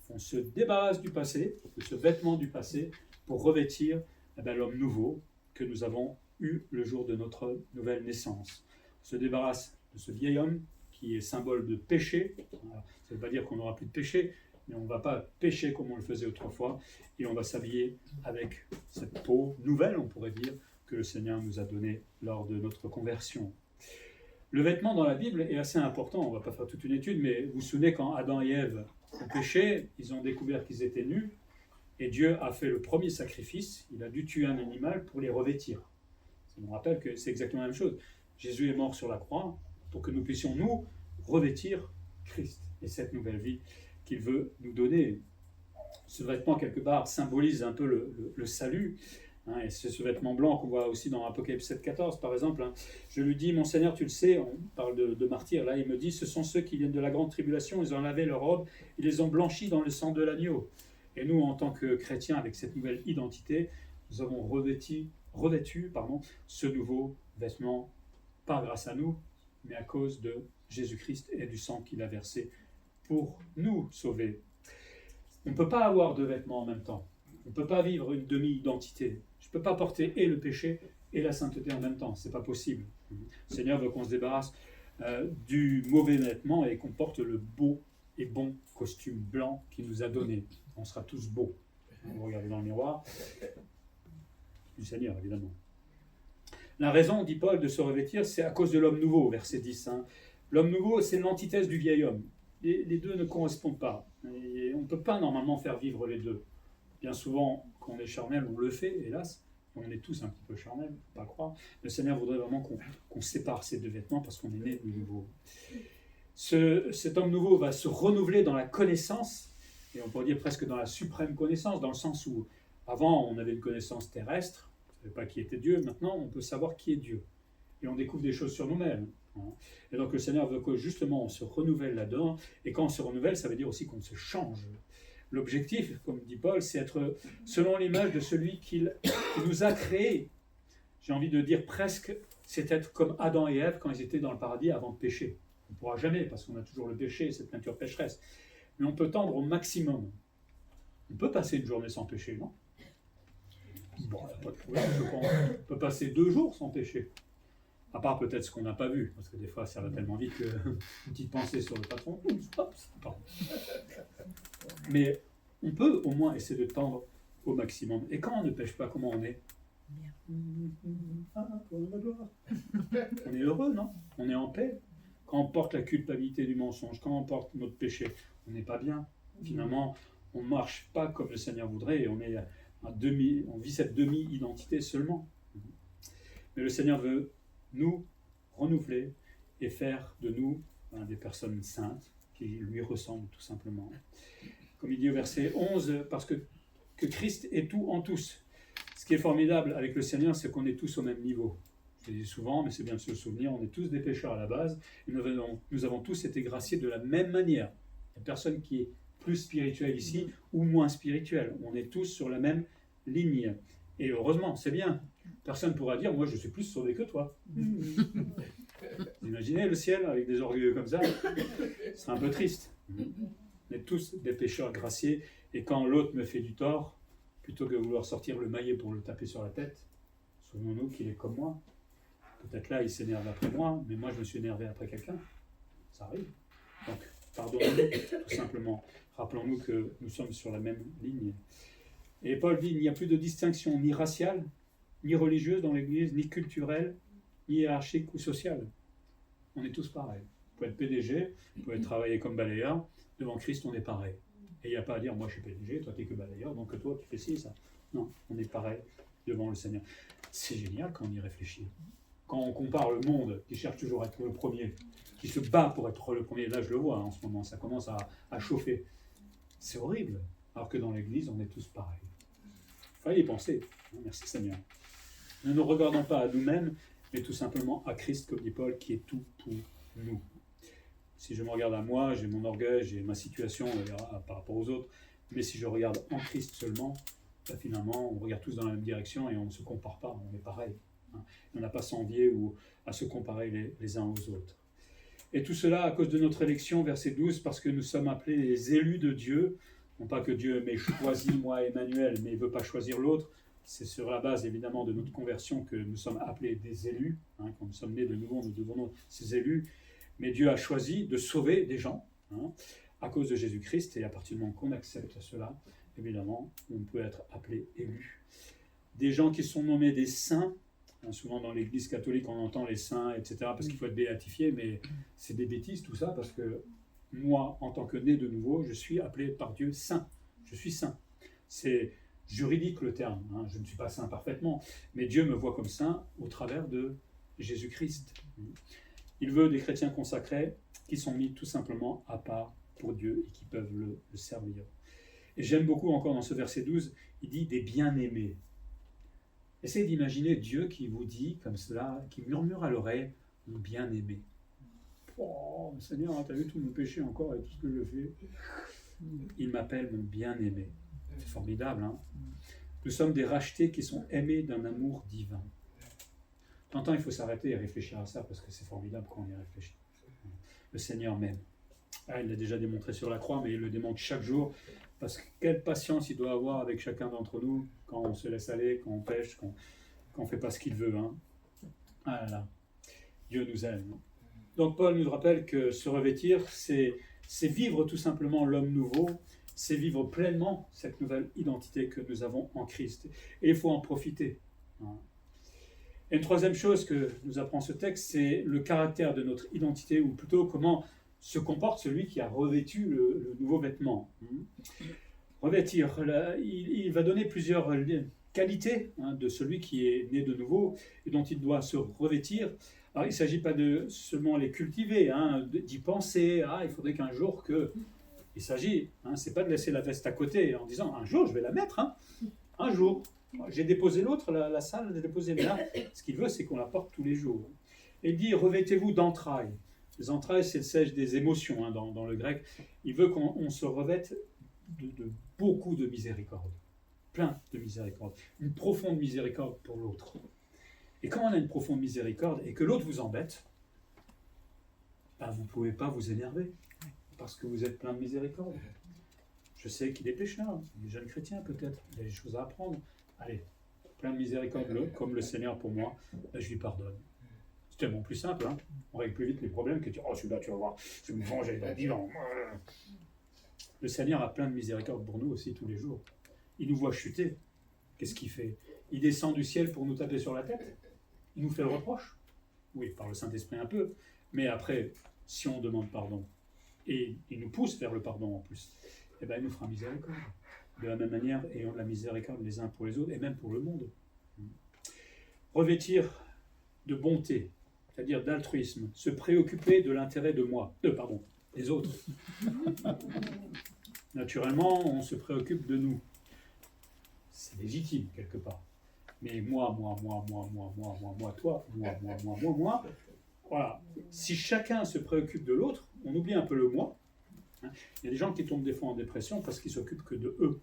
On se débarrasse du passé, de ce vêtement du passé, pour revêtir l'homme nouveau que nous avons eu le jour de notre nouvelle naissance. On se débarrasse de ce vieil homme qui est symbole de péché. Ça ne veut pas dire qu'on n'aura plus de péché, mais on ne va pas pécher comme on le faisait autrefois, et on va s'habiller avec cette peau nouvelle, on pourrait dire, que le Seigneur nous a donnée lors de notre conversion. Le vêtement dans la Bible est assez important, on ne va pas faire toute une étude, mais vous vous souvenez quand Adam et Ève ont péché, ils ont découvert qu'ils étaient nus, et Dieu a fait le premier sacrifice, il a dû tuer un animal pour les revêtir. Ça nous rappelle que c'est exactement la même chose. Jésus est mort sur la croix pour que nous puissions, nous, revêtir Christ et cette nouvelle vie qu'il veut nous donner. Ce vêtement, quelque part, symbolise un peu le salut. Et c'est ce vêtement blanc qu'on voit aussi dans Apocalypse 7,14, par exemple. Je lui dis, mon Seigneur, tu le sais, on parle de martyrs, là, il me dit, ce sont ceux qui viennent de la grande tribulation, ils ont lavé leurs robes, ils les ont blanchis dans le sang de l'agneau. Et nous, en tant que chrétiens, avec cette nouvelle identité, nous avons revêtu ce nouveau vêtement, pas grâce à nous, mais à cause de Jésus-Christ et du sang qu'il a versé pour nous sauver. On ne peut pas avoir deux vêtements en même temps. On ne peut pas vivre une demi-identité. Je ne peux pas porter et le péché et la sainteté en même temps. Ce n'est pas possible. Le Seigneur veut qu'on se débarrasse du mauvais vêtement et qu'on porte le beau et bon costume blanc qu'il nous a donné. On sera tous beaux. Vous regardez dans le miroir. Du Seigneur, évidemment. La raison, dit Paul, de se revêtir, c'est à cause de l'homme nouveau, verset 10. L'homme nouveau, c'est l'antithèse du vieil homme. Les deux ne correspondent pas. Et on ne peut pas normalement faire vivre les deux. Bien souvent, quand on est charnel, on le fait, hélas. On est tous un petit peu charnel, il ne faut pas croire. Le Seigneur voudrait vraiment qu'on sépare ces deux vêtements parce qu'on est né de nouveau. Cet homme nouveau va se renouveler dans la connaissance, et on pourrait dire presque dans la suprême connaissance, dans le sens où avant on avait une connaissance terrestre, on ne savait pas qui était Dieu, maintenant on peut savoir qui est Dieu. Et on découvre des choses sur nous-mêmes. Et donc le Seigneur veut que justement on se renouvelle là-dedans, et quand on se renouvelle, ça veut dire aussi qu'on se change. L'objectif, comme dit Paul, c'est être selon l'image de celui qui nous a créés. J'ai envie de dire presque, c'est être comme Adam et Ève quand ils étaient dans le paradis avant de pécher. On ne pourra jamais, parce qu'on a toujours le péché, cette nature pécheresse. Mais on peut tendre au maximum. On peut passer une journée sans péché, non? Bon, il n'y a pas de problème, je pense. On peut passer 2 jours sans péché. À part peut-être ce qu'on n'a pas vu, parce que des fois ça va tellement vite que une petite pensée sur le patron, hop, pardon. Mais on peut au moins essayer de tendre au maximum. Et quand on ne pêche pas, comment on est? On est heureux, non? On est en paix. Quand on porte la culpabilité du mensonge, quand on porte notre péché, on n'est pas bien. Finalement, on ne marche pas comme le Seigneur voudrait et on vit cette demi-identité seulement. Mais le Seigneur veut nous renouveler et faire de nous des personnes saintes qui lui ressemblent tout simplement. Comme il dit au verset 11, parce que Christ est tout en tous. Ce qui est formidable avec le Seigneur, c'est qu'on est tous au même niveau. Je le dis souvent, mais c'est bien de se souvenir, on est tous des pécheurs à la base, et nous avons tous été graciés de la même manière. Il n'y a personne qui est plus spirituel ici ou moins spirituel. On est tous sur la même ligne. Et heureusement, c'est bien. Personne ne pourra dire, moi je suis plus sauvé que toi. Vous imaginez le ciel avec des orgueilleux comme ça? Ce serait un peu triste. On est tous des pécheurs graciés, et quand l'autre me fait du tort, plutôt que de vouloir sortir le maillet pour le taper sur la tête, souvenons-nous qu'il est comme moi. Peut-être là, il s'énerve après moi, mais moi je me suis énervé après quelqu'un. Ça arrive. Donc, pardonnons-nous, tout simplement. Rappelons-nous que nous sommes sur la même ligne. Et Paul dit, il n'y a plus de distinction ni raciale, ni religieuse dans l'Église, ni culturelle, ni hiérarchique ou sociale. On est tous pareils. Vous pouvez être PDG, vous pouvez travailler comme balayeur, devant Christ on est pareil. Et il n'y a pas à dire, moi je suis PDG, toi tu es que balayeur, donc toi tu fais ci, ça. Non, on est pareil devant le Seigneur. C'est génial quand on y réfléchit. Quand on compare le monde, qui cherche toujours à être le premier, qui se bat pour être le premier, là je le vois en ce moment, ça commence à chauffer. C'est horrible. Alors que dans l'Église, on est tous pareils. Il fallait y penser. Merci Seigneur. Ne nous regardons pas à nous-mêmes, mais tout simplement à Christ, comme dit Paul, qui est tout pour nous. Si je me regarde à moi, j'ai mon orgueil, j'ai ma situation par rapport aux autres, mais si je regarde en Christ seulement, ben finalement, on regarde tous dans la même direction et on ne se compare pas, on est pareil. On n'a pas à s'envier ou à se comparer les uns aux autres. Et tout cela à cause de notre élection, verset 12, parce que nous sommes appelés les élus de Dieu. Non pas que Dieu m'ait choisi, moi, Emmanuel, mais il ne veut pas choisir l'autre. C'est sur la base, évidemment, de notre conversion que nous sommes appelés des élus. Quand nous sommes nés de nouveau, nous devenons ces élus. Mais Dieu a choisi de sauver des gens à cause de Jésus-Christ. Et à partir du moment qu'on accepte cela, évidemment, on peut être appelé élu. Des gens qui sont nommés des saints. Souvent dans l'Église catholique, on entend les saints, etc., parce qu'il faut être béatifié, mais c'est des bêtises tout ça, parce que moi, en tant que né de nouveau, je suis appelé par Dieu saint. Je suis saint. C'est juridique le terme. Je ne suis pas saint parfaitement, mais Dieu me voit comme saint au travers de Jésus-Christ. Il veut des chrétiens consacrés qui sont mis tout simplement à part pour Dieu et qui peuvent le servir. Et j'aime beaucoup encore dans ce verset 12, il dit des bien-aimés. Essayez d'imaginer Dieu qui vous dit comme cela, qui murmure à l'oreille, mon bien-aimé. Oh, Seigneur, tu as vu tout mon péché encore et tout ce que je fais. Il m'appelle mon bien-aimé. C'est formidable, hein? Nous sommes des rachetés qui sont aimés d'un amour divin. De temps en temps, il faut s'arrêter et réfléchir à ça parce que c'est formidable quand on y réfléchit. Le Seigneur m'aime. Il l'a déjà démontré sur la croix, mais il le démontre chaque jour. Parce que quelle patience il doit avoir avec chacun d'entre nous quand on se laisse aller, quand on pêche, quand on ne fait pas ce qu'il veut. Ah là là, Dieu nous aime. Donc Paul nous rappelle que se revêtir, c'est vivre tout simplement l'homme nouveau, c'est vivre pleinement cette nouvelle identité que nous avons en Christ. Et il faut en profiter. Et une troisième chose que nous apprend ce texte, c'est le caractère de notre identité, ou plutôt comment se comporte celui qui a revêtu le nouveau vêtement. Revêtir, il va donner plusieurs qualités de celui qui est né de nouveau et dont il doit se revêtir. Alors, il ne s'agit pas de seulement les cultiver, d'y penser, il faudrait qu'un jour que... Il s'agit, c'est pas de laisser la veste à côté en disant un jour je vais la mettre, un jour. J'ai déposé l'autre, la salle, j'ai déposé là. Ce qu'il veut, c'est qu'on la porte tous les jours. Et il dit revêtez-vous d'entrailles. Les entrailles, c'est le siège des émotions dans le grec. Il veut qu'on se revête de beaucoup de miséricorde. Plein de miséricorde. Une profonde miséricorde pour l'autre. Et quand on a une profonde miséricorde et que l'autre vous embête, vous ne pouvez pas vous énerver. Parce que vous êtes plein de miséricorde. Je sais qu'il est pécheur, il est jeune chrétien peut-être, il a des choses à apprendre. Allez, plein de miséricorde, comme le Seigneur pour moi, je lui pardonne. C'est tellement plus simple, on règle plus vite les problèmes que tu dis, oh celui-là tu vas voir, je vais me venger dans 10 ans. Le Seigneur a plein de miséricorde pour nous aussi tous les jours. Il nous voit chuter. Qu'est-ce qu'il fait? Il descend du ciel pour nous taper sur la tête. Il nous fait le reproche. Oui, par le Saint-Esprit un peu, mais après, si on demande pardon, et il nous pousse vers le pardon en plus, il nous fera miséricorde. De la même manière, ayons de la miséricorde les uns pour les autres, et même pour le monde. Revêtir de bonté, c'est-à-dire d'altruisme, se préoccuper de l'intérêt des autres. Naturellement, on se préoccupe de nous. C'est légitime, quelque part. Mais moi, toi, moi. Voilà. Si chacun se préoccupe de l'autre, on oublie un peu le moi. Il y a des gens qui tombent des fois en dépression parce qu'ils s'occupent que de eux.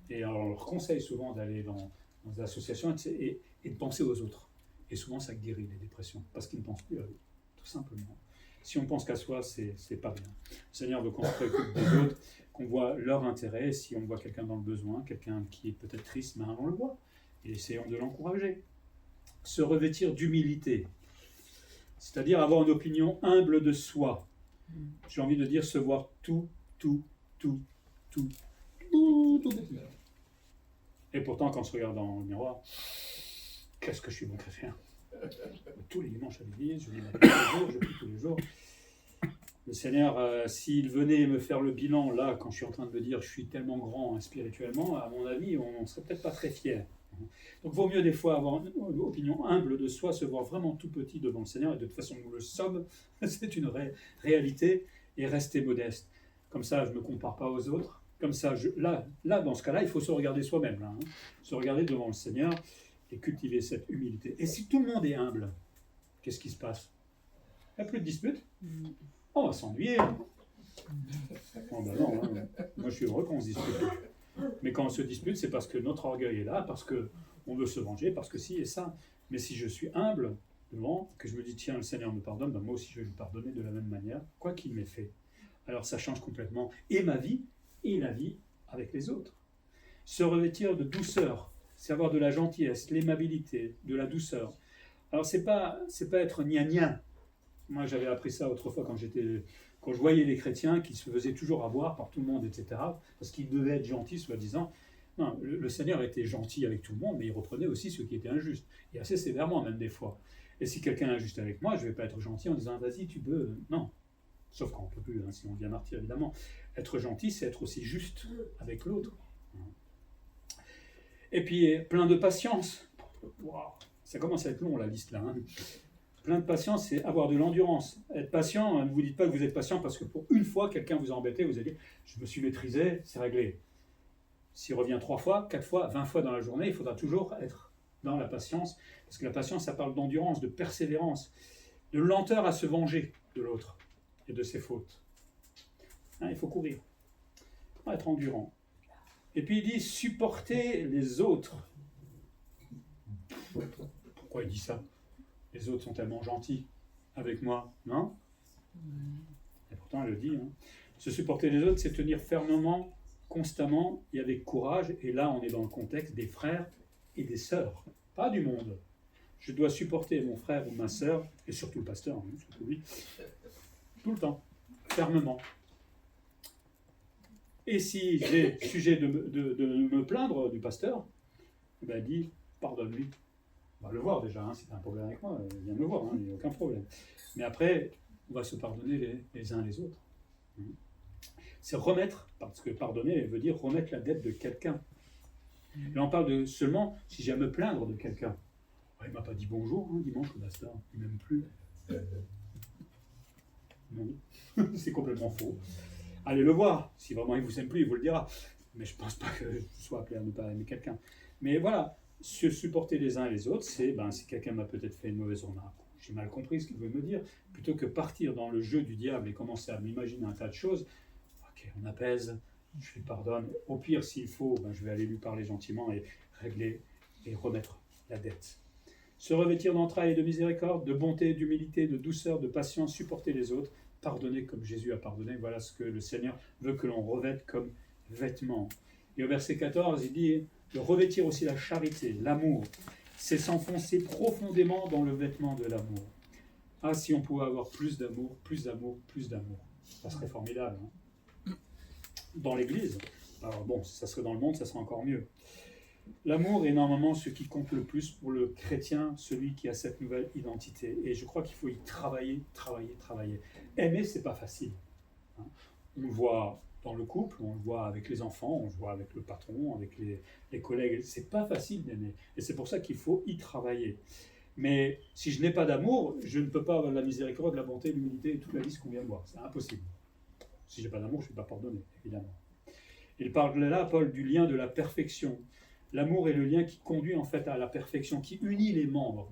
Et alors, on leur conseille souvent d'aller dans des associations et de penser aux autres. Et souvent, ça guérit les dépressions parce qu'ils ne pensent plus à eux, tout simplement. Si on pense qu'à soi, c'est pas bien. Le Seigneur veut qu'on se préoccupe des autres, qu'on voit leur intérêt. Si on voit quelqu'un dans le besoin, quelqu'un qui est peut-être triste, on le voit. Et essayons de l'encourager. Se revêtir d'humilité. c'est-à-dire avoir une opinion humble de soi. J'ai envie de dire se voir tout. Et pourtant, quand on se regarde dans le miroir, qu'est-ce que je suis bon chrétien. Tous les dimanches à l'église, je lis ma Bible tous les jours, je prie tous les jours. Le Seigneur, s'il venait me faire le bilan, là, quand je suis en train de me dire je suis tellement grand spirituellement, à mon avis, on ne serait peut-être pas très fiers. Donc, il vaut mieux des fois avoir une opinion humble de soi, se voir vraiment tout petit devant le Seigneur, et de toute façon, nous le sommes, c'est une réalité, et rester modeste. Comme ça, je ne me compare pas aux autres. Comme ça, là, dans ce cas-là, il faut se regarder soi-même, là, hein. Se regarder devant le Seigneur et cultiver cette humilité. Et si tout le monde est humble, qu'est-ce qui se passe? Il n'y a plus de dispute. On va s'ennuyer. Oh ben non, hein. Moi je suis heureux qu'on se dispute. Mais quand on se dispute, c'est parce que notre orgueil est là, parce qu'on veut se venger, parce que si et ça. Mais si je suis humble devant, que je me dis tiens, le Seigneur me pardonne, ben moi aussi je vais lui pardonner de la même manière, quoi qu'il m'ait fait. Alors ça change complètement et ma vie et la vie avec les autres. Se revêtir de douceur, c'est avoir de la gentillesse, l'aimabilité, de la douceur. Alors c'est pas être gna-gna. Moi j'avais appris ça autrefois quand je voyais les chrétiens qui se faisaient toujours avoir par tout le monde, etc. Parce qu'ils devaient être gentils, soi-disant. Non, le Seigneur était gentil avec tout le monde, mais il reprenait aussi ceux qui étaient injustes. Et assez sévèrement même des fois. Et si quelqu'un est injuste avec moi, je ne vais pas être gentil en disant vas-y, tu peux. Non. Sauf quand on ne peut plus, hein, si on devient martyr, évidemment. Être gentil, c'est être aussi juste avec l'autre. Et puis, plein de patience. Wow. Ça commence à être long, la liste, là. Hein. Plein de patience, c'est avoir de l'endurance. Être patient, ne vous dites pas que vous êtes patient parce que pour une fois, quelqu'un vous a embêté, vous allez dire « je me suis maîtrisé, c'est réglé ». S'il revient 3 fois, 4 fois, 20 fois dans la journée, il faudra toujours être dans la patience, parce que la patience, ça parle d'endurance, de persévérance, de lenteur à se venger de l'autre et de ses fautes. Hein, il faut courir, il faut être endurant. Et puis il dit « supporter les autres ». Pourquoi il dit ça ? Les autres sont tellement gentils avec moi, non? Et pourtant, elle le dit. Hein. Se supporter les autres, c'est tenir fermement, constamment et avec courage. Et là, on est dans le contexte des frères et des sœurs, pas du monde. Je dois supporter mon frère ou ma sœur, et surtout le pasteur, hein, surtout lui, tout le temps, fermement. Et si j'ai sujet de me plaindre du pasteur, ben, il dit, pardonne-lui. On va le voir déjà, hein, si tu as un problème avec moi, viens me voir, hein, il n'y a aucun problème. Mais après, on va se pardonner les uns les autres. C'est remettre, parce que pardonner veut dire remettre la dette de quelqu'un. Là, on parle de seulement si j'ai à me plaindre de quelqu'un. Il ne m'a pas dit bonjour, hein, dimanche, le pasteur, il ne m'aime plus. Non, c'est complètement faux. Allez le voir, si vraiment il ne vous aime plus, il vous le dira. Mais je ne pense pas que je sois appelé à ne pas aimer quelqu'un. Mais voilà. Se supporter les uns et les autres, c'est si quelqu'un m'a peut-être fait une mauvaise remarque, j'ai mal compris ce qu'il veut me dire, plutôt que partir dans le jeu du diable et commencer à m'imaginer un tas de choses, ok, on apaise, je lui pardonne, au pire s'il faut, je vais aller lui parler gentiment et régler et remettre la dette. Se revêtir d'entrailles et de miséricorde, de bonté, d'humilité, de douceur, de patience, supporter les autres, pardonner comme Jésus a pardonné, voilà ce que le Seigneur veut que l'on revête comme vêtements. Et au verset 14, il dit de revêtir aussi la charité, l'amour, c'est s'enfoncer profondément dans le vêtement de l'amour. Ah, si on pouvait avoir plus d'amour, plus d'amour, plus d'amour, ça serait formidable. Hein, dans l'Église, alors bon, si ça serait dans le monde, ça serait encore mieux. L'amour est normalement ce qui compte le plus pour le chrétien, celui qui a cette nouvelle identité. Et je crois qu'il faut y travailler. Aimer, c'est pas facile. Hein. On le voit dans le couple, on le voit avec les enfants, on le voit avec le patron, avec les collègues. C'est pas facile d'aimer. Et c'est pour ça qu'il faut y travailler. Mais si je n'ai pas d'amour, je ne peux pas avoir la miséricorde, la bonté, l'humilité et toute la liste qu'on vient de voir. C'est impossible. Si je n'ai pas d'amour, je ne vais pas pardonner, évidemment. Il parle là, Paul, du lien de la perfection. L'amour est le lien qui conduit en fait à la perfection, qui unit les membres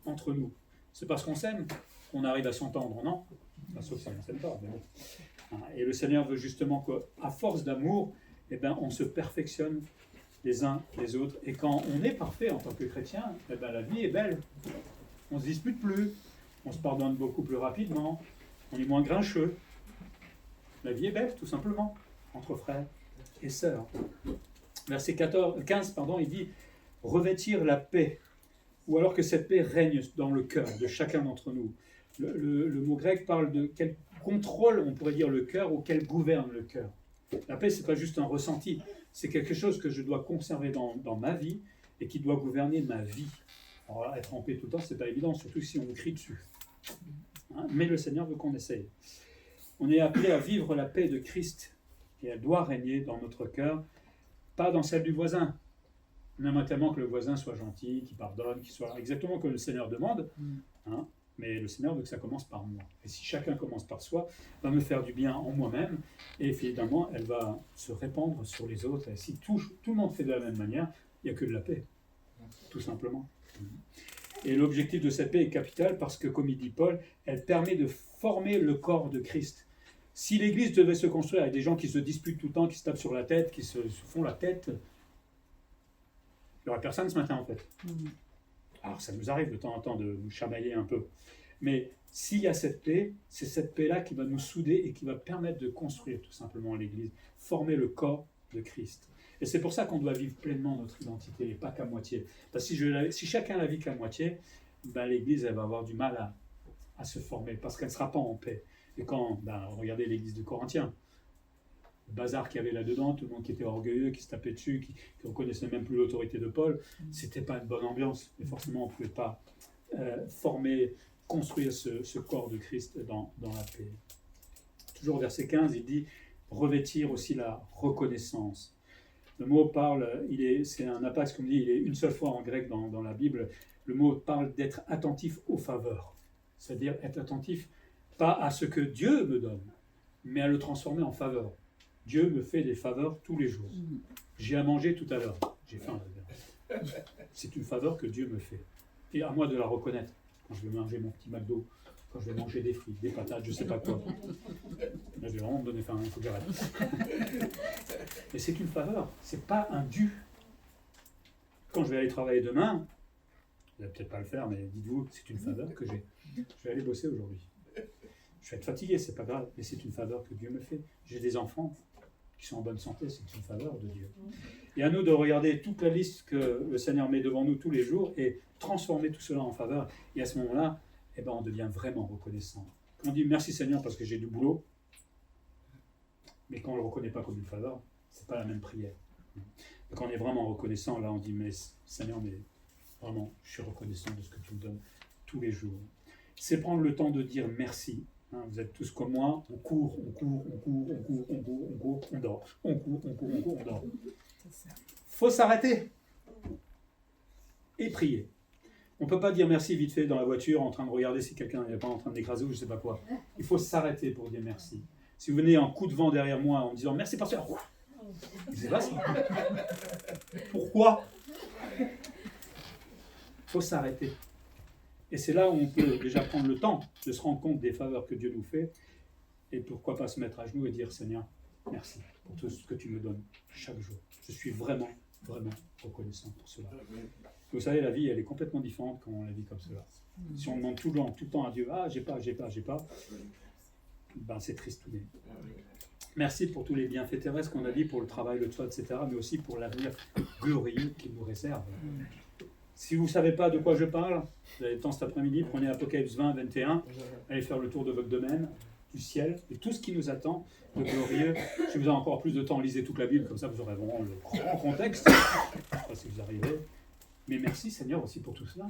entre nous. C'est parce qu'on s'aime qu'on arrive à s'entendre, non? Sauf si on ne s'aime pas, mais bon. Et le Seigneur veut justement qu'à force d'amour, on se perfectionne les uns les autres. Et quand on est parfait en tant que chrétien, la vie est belle. On ne se dispute plus, on se pardonne beaucoup plus rapidement, on est moins grincheux. La vie est belle, tout simplement, entre frères et sœurs. Verset 15, il dit « Revêtir la paix ». ou alors que cette paix règne dans le cœur de chacun d'entre nous. Le mot grec parle de quel contrôle, on pourrait dire, le cœur, ou quel gouverne le cœur. La paix, ce n'est pas juste un ressenti, c'est quelque chose que je dois conserver dans ma vie et qui doit gouverner ma vie. Alors là, être en paix tout le temps, ce n'est pas évident, surtout si on nous crie dessus. Hein, mais le Seigneur veut qu'on essaye. On est appelé à vivre la paix de Christ et elle doit régner dans notre cœur, pas dans celle du voisin. On aimerait tellement que le voisin soit gentil, qu'il pardonne, qu'il soit exactement comme le Seigneur demande, hein, mais le Seigneur veut que ça commence par moi. Et si chacun commence par soi, va me faire du bien en moi-même, et finalement, elle va se répandre sur les autres. Et si tout le monde fait de la même manière, il n'y a que de la paix, tout simplement. Et l'objectif de cette paix est capital parce que, comme il dit Paul, elle permet de former le corps de Christ. Si l'Église devait se construire avec des gens qui se disputent tout le temps, qui se tapent sur la tête, qui se font la tête, il n'y aurait personne ce matin en fait. Alors ça nous arrive de temps en temps de nous chamailler un peu. Mais s'il y a cette paix, c'est cette paix-là qui va nous souder et qui va permettre de construire tout simplement l'Église, former le corps de Christ. Et c'est pour ça qu'on doit vivre pleinement notre identité et pas qu'à moitié. Parce que si chacun la vit qu'à moitié, ben l'Église elle va avoir du mal à se former parce qu'elle ne sera pas en paix. Et quand, regardez l'Église de Corinthiens, le bazar qu'il y avait là-dedans, tout le monde qui était orgueilleux, qui se tapait dessus, qui ne reconnaissait même plus l'autorité de Paul, c'était pas une bonne ambiance. Et forcément, on ne pouvait pas former, construire ce corps de Christ dans la paix. Toujours verset 15, il dit « revêtir aussi la reconnaissance ». Le mot parle, c'est un apax, comme dit, il est une seule fois en grec dans la Bible, le mot parle d'être attentif aux faveurs. C'est-à-dire être attentif, pas à ce que Dieu me donne, mais à le transformer en faveur. Dieu me fait des faveurs tous les jours. J'ai à manger tout à l'heure. J'ai faim. C'est une faveur que Dieu me fait. Et à moi de la reconnaître. Quand je vais manger mon petit McDo, quand je vais manger des frites, des patates, je ne sais pas quoi. Là, je vais vraiment me donner faim, il faut que j'arrête. Mais c'est une faveur, c'est pas un dû. Quand je vais aller travailler demain, je ne vais peut-être pas le faire, mais dites-vous, c'est une faveur que j'ai. Je vais aller bosser aujourd'hui. Je vais être fatigué, c'est pas grave, mais c'est une faveur que Dieu me fait. J'ai des enfants qui sont en bonne santé, c'est une faveur de Dieu. Et à nous de regarder toute la liste que le Seigneur met devant nous tous les jours et transformer tout cela en faveur. Et à ce moment-là, on devient vraiment reconnaissant. Quand on dit merci Seigneur parce que j'ai du boulot, mais quand on ne le reconnaît pas comme une faveur, ce n'est pas la même prière. Et quand on est vraiment reconnaissant, là on dit mais Seigneur, mais vraiment, je suis reconnaissant de ce que tu me donnes tous les jours. C'est prendre le temps de dire merci. Hein, vous êtes tous comme moi, on court, on dort. On dort. Faut s'arrêter et prier. On ne peut pas dire merci vite fait dans la voiture en train de regarder si quelqu'un n'est pas en train d'écraser ou je ne sais pas quoi. Il faut s'arrêter pour dire merci. Si vous venez en coup de vent derrière moi en me disant merci pasteur, c'est pas ça. Pourquoi? Il faut s'arrêter. Et c'est là où on peut déjà prendre le temps de se rendre compte des faveurs que Dieu nous fait et pourquoi pas se mettre à genoux et dire Seigneur, merci pour tout ce que tu me donnes chaque jour. Je suis vraiment, vraiment reconnaissant pour cela. Vous savez, la vie, elle est complètement différente quand on la vit comme cela. Si on demande tout le temps à Dieu, j'ai pas, c'est triste tout de même. Merci pour tous les bienfaits terrestres qu'on a dit, pour le travail, le toit, etc., mais aussi pour l'avenir glorieux qu'il nous réserve. Si vous ne savez pas de quoi je parle, vous avez le temps cet après-midi, prenez Apocalypse 20, 21, allez faire le tour de votre domaine, du ciel, et tout ce qui nous attend de glorieux. Si vous avez encore plus de temps, lisez toute la Bible, comme ça vous aurez vraiment le grand contexte. Je ne sais pas si vous arrivez. Mais merci Seigneur aussi pour tout cela.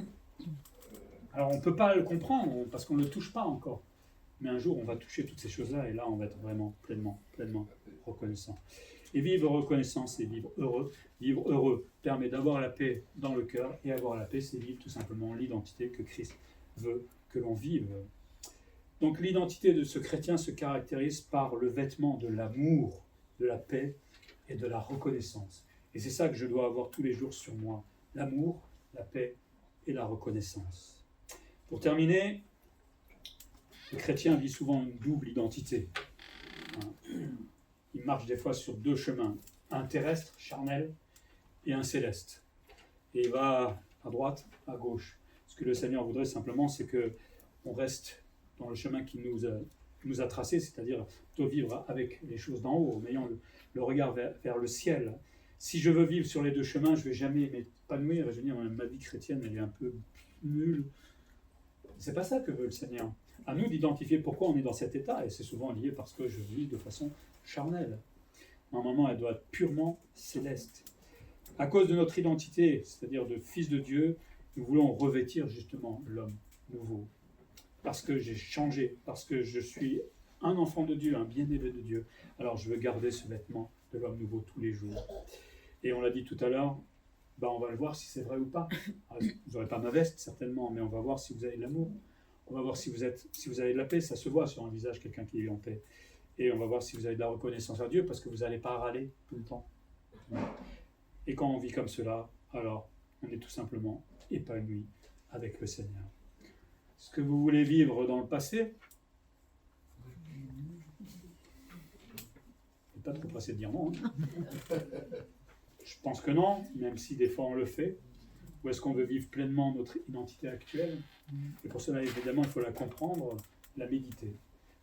Alors on ne peut pas le comprendre, parce qu'on ne le touche pas encore. Mais un jour, on va toucher toutes ces choses-là, et là, on va être vraiment pleinement reconnaissant. Et vivre reconnaissant, c'est vivre heureux. Vivre heureux permet d'avoir la paix dans le cœur, et avoir la paix, c'est vivre tout simplement l'identité que Christ veut que l'on vive. Donc l'identité de ce chrétien se caractérise par le vêtement de l'amour, de la paix et de la reconnaissance. Et c'est ça que je dois avoir tous les jours sur moi. L'amour, la paix et la reconnaissance. Pour terminer, le chrétien vit souvent une double identité. Il marche des fois sur deux chemins, un terrestre, charnel, et un céleste. Et il va à droite, à gauche. Ce que le Seigneur voudrait simplement, c'est qu'on reste dans le chemin qu'il nous a tracé, c'est-à-dire de vivre avec les choses d'en haut, en ayant le regard vers le ciel. Si je veux vivre sur les deux chemins, je ne vais jamais m'épanouir. Je veux dire, ma vie chrétienne, elle est un peu nulle. C'est pas ça que veut le Seigneur. À nous d'identifier pourquoi on est dans cet état, et c'est souvent lié parce que je vis de façon charnelle. Normalement, elle doit être purement céleste. À cause de notre identité, c'est-à-dire de fils de Dieu, nous voulons revêtir justement l'homme nouveau. Parce que j'ai changé, parce que je suis un enfant de Dieu, un bien-aimé de Dieu. Alors je veux garder ce vêtement de l'homme nouveau tous les jours. Et on l'a dit tout à l'heure, on va le voir si c'est vrai ou pas. Vous n'aurez pas ma veste, certainement, mais on va voir si vous avez de l'amour. On va voir si vous avez de la paix, ça se voit sur un visage, quelqu'un qui est en paix. Et on va voir si vous avez de la reconnaissance à Dieu, parce que vous n'allez pas râler tout le temps. Et quand on vit comme cela, alors on est tout simplement épanoui avec le Seigneur. Est-ce que vous voulez vivre dans le passé? C'est pas trop pressé de dire non. Je pense que non, même si des fois on le fait. Ou est-ce qu'on veut vivre pleinement notre identité actuelle? Et pour cela, évidemment, il faut la comprendre, la méditer.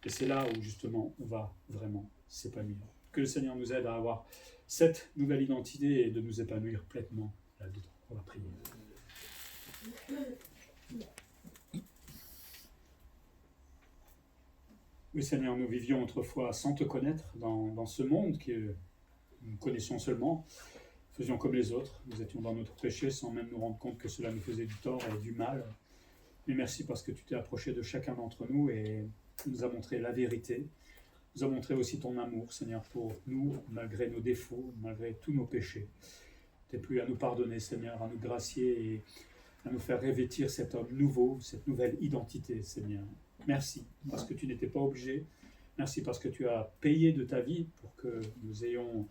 Et c'est là où, justement, on va vraiment s'épanouir. Que le Seigneur nous aide à avoir cette nouvelle identité et de nous épanouir pleinement là-dedans. On va prier. Oui, Seigneur, nous vivions autrefois sans te connaître dans ce monde que nous connaissions seulement. Faisions comme les autres, nous étions dans notre péché sans même nous rendre compte que cela nous faisait du tort et du mal. Mais merci parce que tu t'es approché de chacun d'entre nous et nous as montré la vérité. Nous as montré aussi ton amour, Seigneur, pour nous, malgré nos défauts, malgré tous nos péchés. Tu es plus à nous pardonner, Seigneur, à nous gracier et à nous faire revêtir cet homme nouveau, cette nouvelle identité, Seigneur. Merci parce que tu n'étais pas obligé. Merci parce que tu as payé de ta vie pour que nous ayons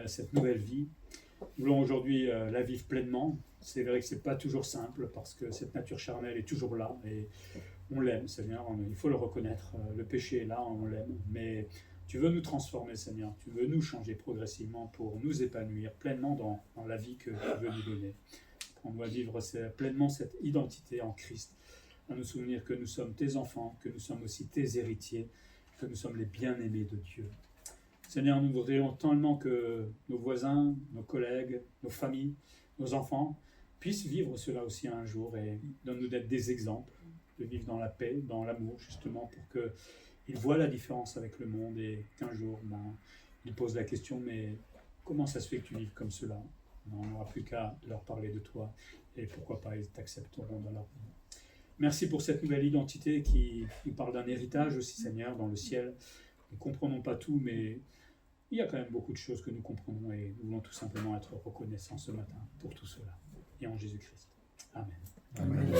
cette nouvelle vie. Nous voulons aujourd'hui la vivre pleinement. C'est vrai que ce n'est pas toujours simple parce que cette nature charnelle est toujours là et on l'aime, Seigneur. Il faut le reconnaître. Le péché est là, on l'aime. Mais tu veux nous transformer, Seigneur. Tu veux nous changer progressivement pour nous épanouir pleinement dans la vie que tu veux nous donner. On doit vivre pleinement cette identité en Christ. À nous souvenir que nous sommes tes enfants, que nous sommes aussi tes héritiers, que nous sommes les bien-aimés de Dieu. Seigneur, nous voudrions tellement que nos voisins, nos collègues, nos familles, nos enfants puissent vivre cela aussi un jour et donne-nous d'être des exemples, de vivre dans la paix, dans l'amour, justement, pour qu'ils voient la différence avec le monde et qu'un jour, ils posent la question, mais comment ça se fait que tu vives comme cela? On n'aura plus qu'à leur parler de toi et pourquoi pas, ils t'accepteront dans leur vie. Merci pour cette nouvelle identité qui nous parle d'un héritage aussi, Seigneur, dans le ciel. Nous ne comprenons pas tout, mais il y a quand même beaucoup de choses que nous comprenons et nous voulons tout simplement être reconnaissants ce matin pour tout cela. Et en Jésus-Christ. Amen. Amen.